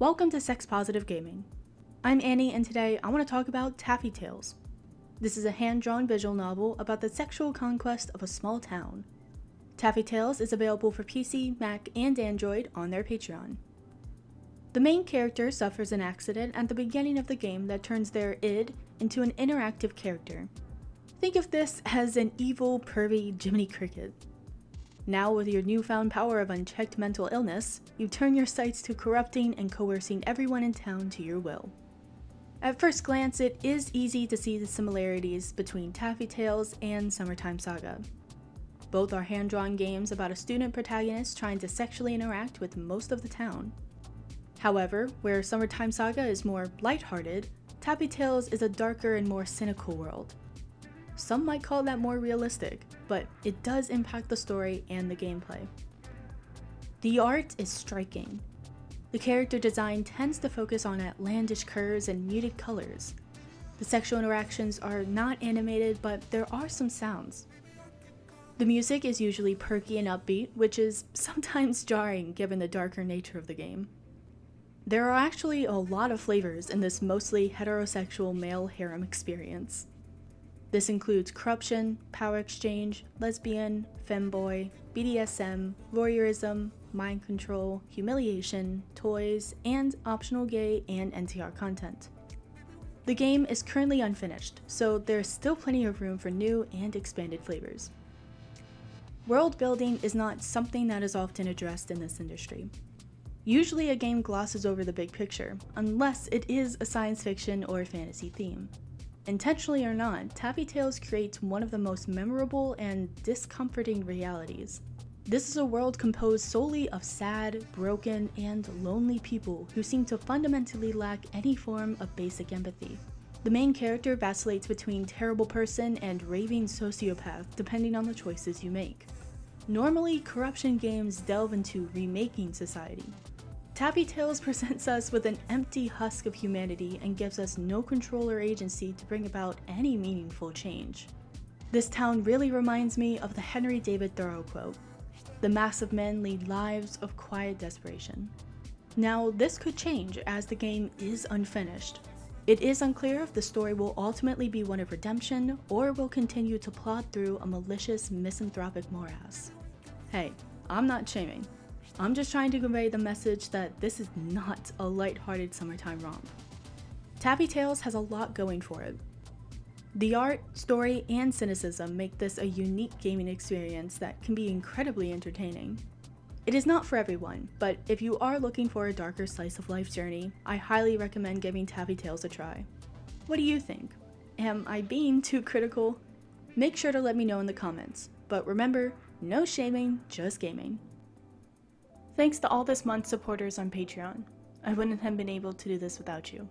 Welcome to Sex Positive Gaming. I'm Annie, and today I want to talk about Taffy Tales. This is a hand-drawn visual novel about the sexual conquest of a small town. Taffy Tales is available for PC, Mac, and Android on their Patreon. The main character suffers an accident at the beginning of the game that turns their id into an interactive character. Think of this as an evil, pervy Jiminy Cricket. Now, with your newfound power of unchecked mental illness, you turn your sights to corrupting and coercing everyone in town to your will. At first glance, it is easy to see the similarities between Taffy Tales and Summertime Saga. Both are hand-drawn games about a student protagonist trying to sexually interact with most of the town. However, where Summertime Saga is more lighthearted, Taffy Tales is a darker and more cynical world. Some might call that more realistic, but it does impact the story and the gameplay. The art is striking. The character design tends to focus on outlandish curves and muted colors. The sexual interactions are not animated, but there are some sounds. The music is usually perky and upbeat, which is sometimes jarring given the darker nature of the game. There are actually a lot of flavors in this mostly heterosexual male harem experience. This includes corruption, power exchange, lesbian, femboy, BDSM, voyeurism, mind control, humiliation, toys, and optional gay and NTR content. The game is currently unfinished, so there's still plenty of room for new and expanded flavors. World building is not something that is often addressed in this industry. Usually a game glosses over the big picture, unless it is a science fiction or fantasy theme. Intentionally or not, Taffy Tales creates one of the most memorable and discomforting realities. This is a world composed solely of sad, broken, and lonely people who seem to fundamentally lack any form of basic empathy. The main character vacillates between terrible person and raving sociopath depending on the choices you make. Normally, corruption games delve into remaking society. Taffy Tales presents us with an empty husk of humanity and gives us no control or agency to bring about any meaningful change. This town really reminds me of the Henry David Thoreau quote, "The mass of men lead lives of quiet desperation." Now, this could change as the game is unfinished. It is unclear if the story will ultimately be one of redemption or will continue to plod through a malicious, misanthropic morass. Hey, I'm not shaming. I'm just trying to convey the message that this is not a lighthearted summertime romp. Taffy Tales has a lot going for it. The art, story, and cynicism make this a unique gaming experience that can be incredibly entertaining. It is not for everyone, but if you are looking for a darker slice of life journey, I highly recommend giving Taffy Tales a try. What do you think? Am I being too critical? Make sure to let me know in the comments, but remember, no shaming, just gaming. Thanks to all this month's supporters on Patreon. I wouldn't have been able to do this without you.